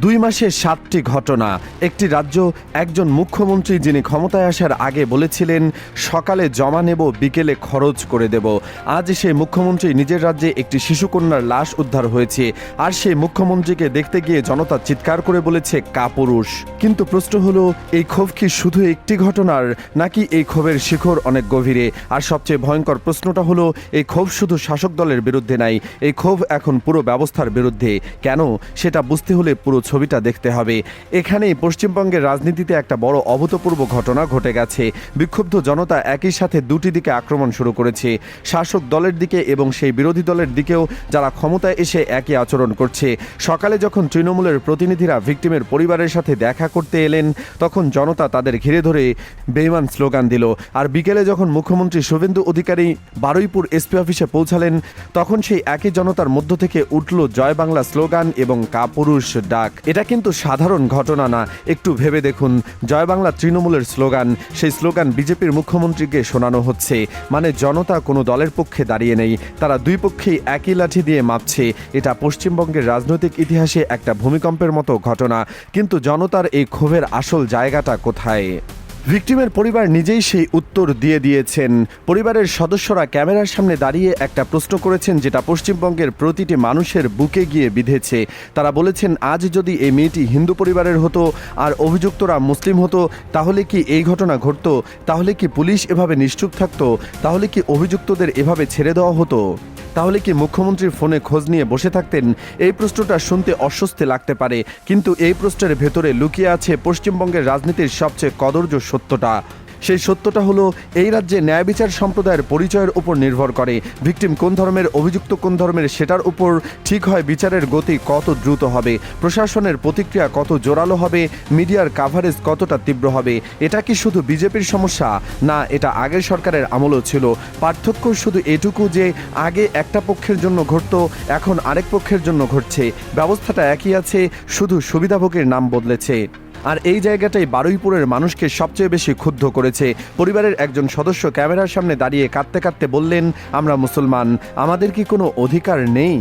2 মাসে 7টি ঘটনা। একটি রাজ্য, একজন মুখ্যমন্ত্রী যিনি ক্ষমতায় আসার আগে বলেছিলেন সকালে জমা নেব, বিকেলে খরচ করে দেব। আজ সেই মুখ্যমন্ত্রী নিজের রাজ্যে একটি শিশুকন্যার লাশ উদ্ধার হয়েছে, আর সেই মুখ্যমন্ত্রীকে দেখতে গিয়ে জনতা চিৎকার করে বলেছে কাপুরুষ। কিন্তু প্রশ্ন হলো, এই ক্ষোভ কি শুধু একটি ঘটনার, নাকি এই ক্ষোভের শিখর অনেক গভীরে? আর সবচেয়ে ভয়ঙ্কর প্রশ্নটা হলো, এই ক্ষোভ শুধু শাসক দলের বিরুদ্ধে নাই, এই ক্ষোভ এখন পুরো ব্যবস্থার বিরুদ্ধে। কেন, সেটা বুঝতে হলে পুরো ছবিটা দেখতে হবে। এখানেই পশ্চিমবঙ্গের রাজনীতিতে একটা বড় অভূতপূর্ব ঘটনা ঘটে গেছে। বিক্ষুব্ধ জনতা একই সাথে দুটি দিকে আক্রমণ শুরু করেছে, শাসক দলের দিকে এবং সেই বিরোধী দলের দিকেও, যারা ক্ষমতায় এসে একই আচরণ করছে। সকালে যখন তৃণমূলের প্রতিনিধিরা ভিকটিমের পরিবারের সাথে দেখা করতে এলেন, তখন জনতা তাদের ঘিরে ধরে বেঈমান স্লোগান দিল। আর বিকেলে যখন মুখ্যমন্ত্রী শুভেন্দু অধিকারী বারুইপুর এসপি অফিসে পৌঁছালেন, তখন সেই একই জনতার মধ্য থেকে উঠল জয় বাংলা স্লোগান এবং কাপুরুষ ডাক। এটা কিন্তু সাধারণ ঘটনা না, একটু ভেবে দেখুন। জয় বাংলা তৃণমূলের স্লোগান, সেই স্লোগান বিজেপির মুখ্যমন্ত্রীকে শোনানো হচ্ছে। মানে জনতা কোনো দলের পক্ষে দাঁড়িয়ে নেই, তারা দুই পক্ষেই একই লাঠি দিয়ে মাপছে। এটা পশ্চিমবঙ্গের রাজনৈতিক ইতিহাসে একটা ভূমিকম্পের মতো ঘটনা। কিন্তু জনতার এই ক্ষোভের আসল জায়গাটা কোথায়? ভিকটিমের পরিবার নিজেই সেই উত্তর দিয়ে দিয়েছেন। পরিবারের সদস্যরা ক্যামেরার সামনে দাঁড়িয়ে একটা প্রশ্ন করেছেন, যেটা পশ্চিমবঙ্গের প্রতিটি মানুষের বুকে গিয়ে বিঁধেছে। তারা বলেছেন, আজ যদি এই মেয়েটি হিন্দু পরিবারের হতো আর অভিযুক্তরা মুসলিম হতো, তাহলে কি এই ঘটনা ঘটতো? তাহলে কি পুলিশ এভাবে নিশ্চুপ থাকতো? তাহলে কি অভিযুক্তদের এভাবে ছেড়ে দেওয়া হতো? তাহলে কি মুখ্যমন্ত্রীর ফোনে খোঁজ নিয়ে বসে থাকতেন? এই প্রশ্নটা শুনতে অস্বস্তি লাগতে পারে, কিন্তু এই প্রশ্নের ভেতরে লুকিয়ে আছে পশ্চিমবঙ্গের রাজনীতির সবচেয়ে কদর্য সত্যটা। সেই সত্যটা হলো, এই রাজ্যে ন্যায় বিচার সম্প্রদায়ের পরিচয়ের উপর নির্ভর করে। ভিকটিম কোন ধর্মের, অভিযুক্ত কোন ধর্মের, সেটার উপর ঠিক হয় বিচারের গতি কত দ্রুত হবে, প্রশাসনের প্রতিক্রিয়া কত জোরালো হবে, মিডিয়ার কাভারেজ কতটা তীব্র হবে। এটা কি শুধু বিজেপির সমস্যা? না, এটা আগের সরকারের আমলও ছিল। পার্থক্য শুধু এটুকু যে আগে একটা পক্ষের জন্য ঘটতো, এখন আরেক পক্ষের জন্য ঘটছে। ব্যবস্থাটা একই আছে, শুধু সুবিধাভোগীর নাম বদলেছে। আর এই জায়গাটাই বারুইপুরের মানুষকে সবচেয়ে বেশি ক্ষুব্ধ করেছে। পরিবারের একজন সদস্য ক্যামেরার সামনে দাঁড়িয়ে কাঁদতে কাঁদতে বললেন, আমরা মুসলমান, আমাদের কি কোনো অধিকার নেই?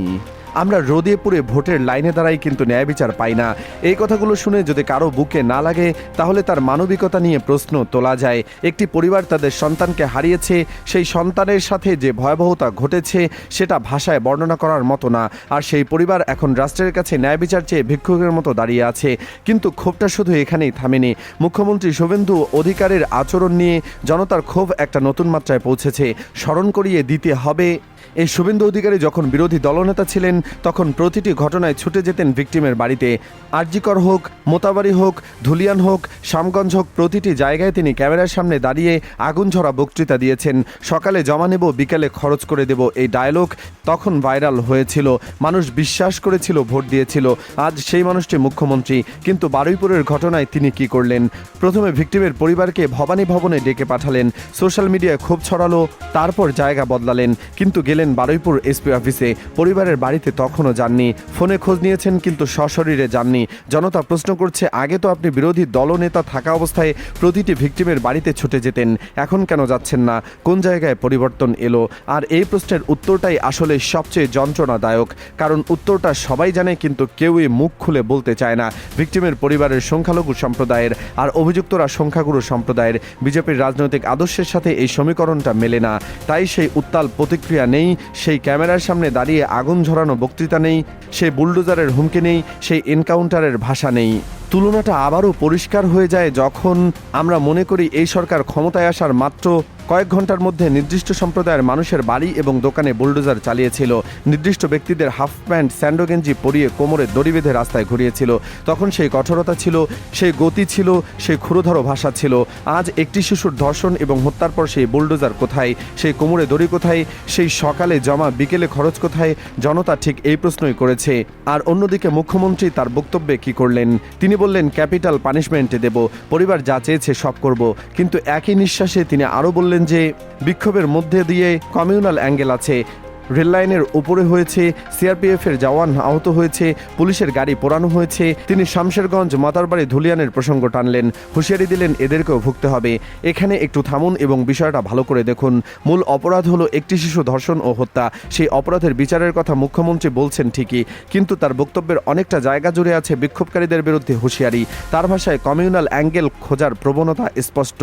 আমরা রোদে পুড়ে ভোটের লাইনে দাঁড়াই, কিন্তু ন্যায় বিচার পাই না। এই কথাগুলো শুনে যদি কারো বুকে না লাগে, তাহলে তার মানবিকতা নিয়ে প্রশ্ন তোলা যায়। একটি পরিবার তাদের সন্তানকে হারিয়েছে, সেই সন্তানের সাথে যে ভয়াবহতা ঘটেছে সেটা ভাষায় বর্ণনা করার মতো না। আর সেই পরিবার এখন রাষ্ট্রের কাছে ন্যায় বিচার চেয়ে ভিক্ষুকের মতো দাঁড়িয়ে আছে। কিন্তু ক্ষোভটা শুধু এখানেই থামেনি। মুখ্যমন্ত্রী শুভেন্দু অধিকারীর আচরণ নিয়ে জনতার ক্ষোভ একটা নতুন মাত্রায় পৌঁছেছে। স্মরণ করিয়ে দিতে হবে, এই শুভেন্দু অধিকারী যখন বিরোধী দলনেতা ছিলেন, তখন প্রতিটি ঘটনায় ছুটে যেতেন ভিকটিমের বাড়িতে। আরজিকর হোক, মোতাবাড়ি হোক, ধুলিয়ান হোক, শ্যামগঞ্জ হোক, প্রতিটি জায়গায় তিনি ক্যামেরার সামনে দাঁড়িয়ে আগুন ঝরা বক্তৃতা দিয়েছেন। সকালে জমা নেব, বিকেলে খরচ করে দেব, এই ডায়লগ তখন ভাইরাল হয়েছিল, মানুষ বিশ্বাস করেছিল, ভোট দিয়েছিল। আজ সেই মানুষটি মুখ্যমন্ত্রী। কিন্তু বারুইপুরের ঘটনায় তিনি কি করলেন? প্রথমে ভিকটিমের পরিবারকে ভবানী ভবনে ডেকে পাঠালেন, সোশ্যাল মিডিয়ায় ক্ষোভ ছড়ালো, তারপর জায়গা বদলালেন, কিন্তু গেলেন বারুইপুর এসপি অফিসে। পরিবারের বাড়িতে তখনও যাননি, ফোনে খোঁজ নিয়েছেন কিন্তু সশরীরে যাননি। জনতা প্রশ্ন করছে, আগে তো আপনি বিরোধী দলনেতা থাকা অবস্থায় প্রতিটি ভিকটিমের বাড়িতে ছুটে যেতেন, এখন কেন যাচ্ছেন না? কোন জায়গায় পরিবর্তন এলো? আর এই প্রশ্নের উত্তরটাই আসলে সবচেয়ে যন্ত্রণাদায়ক, কারণ উত্তরটা সবাই জানে, কিন্তু কেউই মুখ খুলে বলতে চায় না। ভিকটিমের পরিবারের সংখ্যালঘু সম্প্রদায়ের, আর অভিযুক্তরা সংখ্যাগুরু সম্প্রদায়ের। বিজেপির রাজনৈতিক আদর্শের সাথে এই সমীকরণটা মেলে না, তাই সেই উত্তাল প্রতিক্রিয়া নেই, সেই ক্যামেরার সামনে দাঁড়িয়ে আগুন ঝরানো বক্তৃতা নেই, সেই বুলডোজারের হুমকি নেই, সেই এনকাউন্টারের ভাষা নেই। তুলনাটা আবারও পরিষ্কার হয়ে যায় যখন আমরা মনে করি এই সরকার ক্ষমতায় আসার মাত্র কয়েক ঘন্টার মধ্যে নির্দিষ্ট সম্প্রদায়ের মানুষের বাড়ি এবং দোকানে বুলডোজার চালিয়েছিল, নির্দিষ্ট ব্যক্তিদের হাফ প্যান্ট স্যান্ডো গেঞ্জি পরিয়ে কোমরে দড়ি বেঁধে রাস্তায় ঘুরিয়েছিল। তখন সেই কঠোরতা ছিল, সেই গতি ছিল, সেই ক্ষুরোধর ভাষা ছিল। আজ একটি শিশুর ধর্ষণ এবং হত্যার পর সেই বুলডোজার কোথায়? সেই কোমরে দড়ি কোথায়? সেই সকালে জমা, বিকেলে খরচ কোথায়? জনতা ঠিক এই প্রশ্নই করেছে। আর অন্যদিকে মুখ্যমন্ত্রী তার বক্তব্যে কি করলেন? তিনি বললেন, ক্যাপিটাল পানিশমেন্টে দেব, পরিবার যা চেয়েছে সব করব। কিন্তু একই নিঃশ্বাসে তিনি আরও বললেন যে বিক্ষোভের মধ্যে দিয়ে কমিউনাল অ্যাঙ্গেল আছে। রেললাইনের উপরে হয়েছে, সিআরপিএফের জওয়ান আহত হয়েছে, পুলিশের গাড়ি পোড়ানো হয়েছে। তিনি শামশেরগঞ্জ, মাতারবাড়ি, ধুলিয়ানের প্রসঙ্গ টানলেন, হুঁশিয়ারি দিলেন এদেরকেও ভুগতে হবে। এখানে একটু থামুন এবং বিষয়টা ভালো করে দেখুন। মূল অপরাধ হলো একটি শিশু ধর্ষণ ও হত্যা। সেই অপরাধের বিচারের কথা মুখ্যমন্ত্রী বলছেন ঠিকই, কিন্তু তার বক্তব্যের অনেকটা জায়গা জুড়ে আছে বিক্ষোভকারীদের বিরুদ্ধে হুঁশিয়ারি। তার ভাষায় কমিউনাল অ্যাঙ্গেল খোঁজার প্রবণতা স্পষ্ট।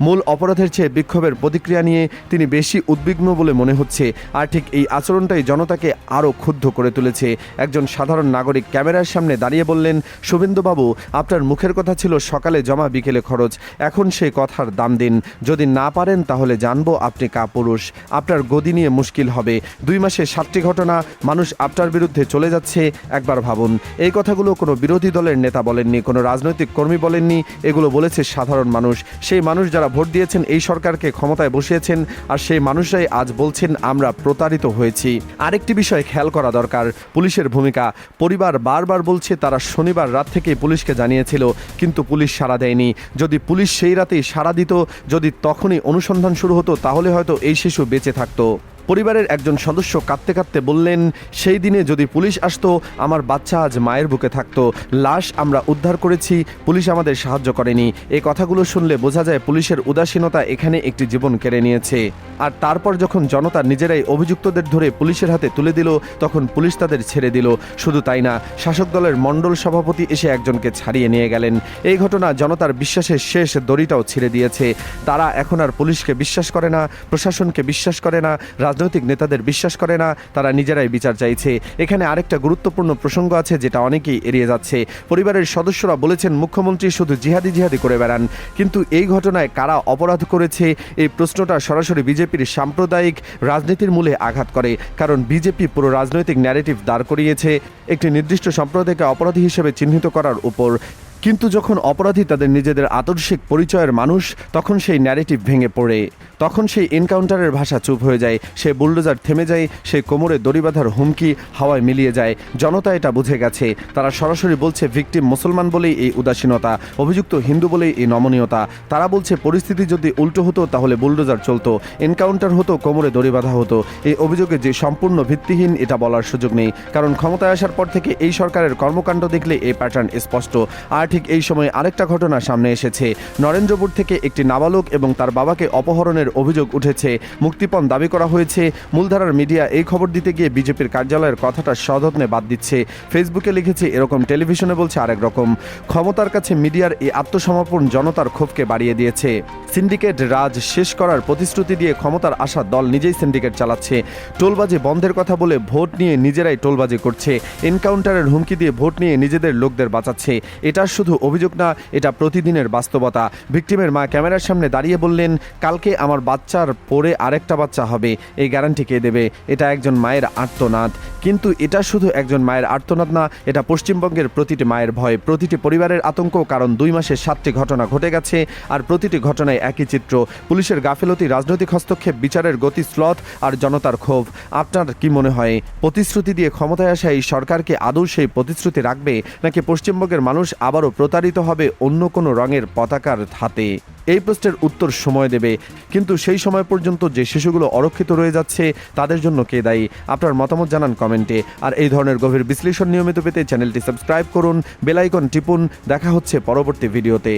মূল অপরাধের চেয়ে বিক্ষোভের প্রতিক্রিয়া নিয়ে তিনি বেশি উদ্বিগ্ন বলে মনে হচ্ছে। আর ঠিক এই আচরণটাই জনতাকে আরও ক্ষুব্ধ করে তুলেছে। একজন সাধারণ নাগরিক ক্যামেরার সামনে দাঁড়িয়ে বললেন, শুভেন্দুবাবু, আপনার মুখের কথা ছিল সকালে জমা বিকেলে খরচ। এখন সেই কথার দাম দিন। যদি না পারেন তাহলে জানবো আপনি কাপুরুষ। আপনার গদি নিয়ে মুশকিল হবে। 2 মাসে 7টি ঘটনা, মানুষ আপনার বিরুদ্ধে চলে যাচ্ছে। একবার ভাবুন। এই কথাগুলো কোনো বিরোধী দলের নেতা বলেননি, কোনো রাজনৈতিক কর্মী বলেননি, এগুলো বলেছে সাধারণ মানুষ। সেই মানুষ যারা ভোট দিয়েছেন এই সরকারকে ক্ষমতায় বসিয়েছেন, আর সেই মানুষরাই আজ বলছেন আমরা প্রতারিত হয়েছি। আরেকটি বিষয় খেয়াল করা দরকার, পুলিশের ভূমিকা। পরিবার বারবার বলছে তারা শনিবার রাত থেকেই পুলিশকে জানিয়েছিল, কিন্তু পুলিশ সাড়া দেয়নি। যদি পুলিশ সেই রাতেই সাড়া দিত, যদি তখনই অনুসন্ধান শুরু হতো, তাহলে হয়তো এই শিশু বেঁচে থাকতো। পরিবারের একজন সদস্য কাঁদতে কাঁদতে বললেন, সেই দিনে যদি পুলিশ আসতো, আমার বাচ্চা আজ মায়ের বুকে থাকতো। লাশ আমরা উদ্ধার করেছি, পুলিশ আমাদের সাহায্য করেনি। এই কথাগুলো শুনলে বোঝা যায় পুলিশের উদাসীনতা এখানে একটি জীবন কেড়ে নিয়েছে। আর তারপর যখন জনতা নিজেরাই অভিযুক্তদের ধরে পুলিশের হাতে তুলে দিল, তখন পুলিশ তাদের ছেড়ে দিল। শুধু তাই না, শাসক দলের মণ্ডল সভাপতি এসে একজনকে ছাড়িয়ে নিয়ে গেলেন। এই ঘটনা জনতার বিশ্বাসের শেষ দড়িটাও ছিঁড়ে দিয়েছে। তারা এখন আর পুলিশকে বিশ্বাস করে না, প্রশাসনকে বিশ্বাস করে না, রাজনৈতিক নেতাদের বিশ্বাস করে না। তারা নিজেরাই বিচার চাইছে। এখানে আরেকটা গুরুত্বপূর্ণ প্রসঙ্গ আছে যেটা অনেকেই এড়িয়ে যাচ্ছে। পরিবারের সদস্যরা বলেছেন মুখ্যমন্ত্রী শুধু জিহাদি জিহাদি করে বেড়ান, কিন্তু এই ঘটনায় কারা অপরাধ করেছে এই প্রশ্নটা সরাসরি বিজেপির সাম্প্রদায়িক রাজনীতির মূলে আঘাত করে। কারণ বিজেপি পুরো রাজনৈতিক ন্যারেটিভ দাঁড় করিয়েছে একটি নির্দিষ্ট সম্প্রদায়কে অপরাধী হিসেবে চিহ্নিত করার উপর। কিন্তু যখন অপরাধী তাদের নিজেদের আদর্শিক পরিচয়ের মানুষ, তখন সেই ন্যারেটিভ ভেঙে পড়ে। তখন সেই এনকাউন্টারের ভাষা চুপ হয়ে যায়, সে বুলডোজার থেমে যায়, সেই কোমরে দড়ি বাঁধার হুমকি হাওয়ায় মিলিয়ে যায়। জনতা এটা বুঝে গেছে। তারা সরাসরি বলছে ভিকটিম মুসলমান বলেই এই উদাসীনতা, অভিযুক্ত হিন্দু বলেই এই নমনীয়তা। তারা বলছে পরিস্থিতি যদি উল্টো হতো তাহলে বুলডোজার চলতো, এনকাউন্টার হতো, কোমরে দড়ি বাঁধা হতো। এই অভিযোগে যে সম্পূর্ণ ভিত্তিহীন এটা বলার সুযোগ নেই, কারণ ক্ষমতায় আসার পর থেকে এই সরকারের কর্মকাণ্ড দেখলে এই প্যাটার্ন স্পষ্ট। আর ঠিক এই সময় আরেকটা ঘটনা সামনে এসেছে। নরেন্দ্রপুর থেকে একটি নাবালক এবং তার বাবাকে অপহরণের অভিযোগ উঠেছে। মুক্তিপণ দাবি করা হয়েছে। মূলধারার মিডিয়া এই খবর দিতে গিয়ে বিজেপির কার্যালয়ের কথাটা সযত্নে বাদ দিচ্ছে। ফেসবুকে লিখেছে এরকম, টেলিভিশনে বলছে আরেক রকম। ক্ষমতার কাছে মিডিয়ার এই আত্মসমর্পণ জনতার ক্ষোভকে বাড়িয়ে দিয়েছে। সিন্ডিকেট রাজ শেষ করার প্রতিশ্রুতি দিয়ে ক্ষমতার আসা দল নিজেই সিন্ডিকেট চালাচ্ছে। টোলবাজি বন্ধের কথা বলে ভোট নিয়ে নিজেরাই টোলবাজি করছে। এনকাউন্টারের হুমকি দিয়ে ভোট নিয়ে নিজেদের লোকদের বাঁচাচ্ছে। এটা শুধু অভিযোগ না, এটা প্রতিদিনের বাস্তবতা। ভিকটিমের মা ক্যামেরার সামনে দাঁড়িয়ে বললেন, কালকে আমার বাচ্চার পরে আরেকটা বাচ্চা হবে, এই গ্যারান্টি কে দেবে? এটা একজন মায়ের আর্তনাদ। কিন্তু এটা শুধু একজন মায়ের আর্তনাদ না, এটা পশ্চিমবঙ্গের প্রতিটি মায়ের ভয়, প্রতিটি পরিবারের আতঙ্ক। কারণ 2 মাসে 7টি ঘটনা ঘটে গেছে, আর প্রতিটি ঘটনায় একই চিত্র। পুলিশের গাফেলতি, রাজনৈতিক হস্তক্ষেপ, বিচারের গতি স্লথ, আর জনতার ক্ষোভ। আপনার কি মনে হয়, প্রতিশ্রুতি দিয়ে ক্ষমতায় আসা এই সরকারকে আদৌ সেই প্রতিশ্রুতি রাখবে, নাকি পশ্চিমবঙ্গের মানুষ আবারও প্রতারিত হবে অন্য কোনো রঙের পতাকার হাতে? এই প্রশ্নের উত্তর সময় দেবে। কিন্তু সেই সময় পর্যন্ত যে শিশুগুলো অরক্ষিত রয়ে যাচ্ছে, তাদের জন্য কে দায়ী? আপনার মতামত জানান কমেন্টে। আর এই ধরনের গভীর বিশ্লেষণ নিয়মিত পেতে চ্যানেলটি সাবস্ক্রাইব করুন, বেল আইকন টিপুন। দেখা হচ্ছে পরবর্তী ভিডিওতে।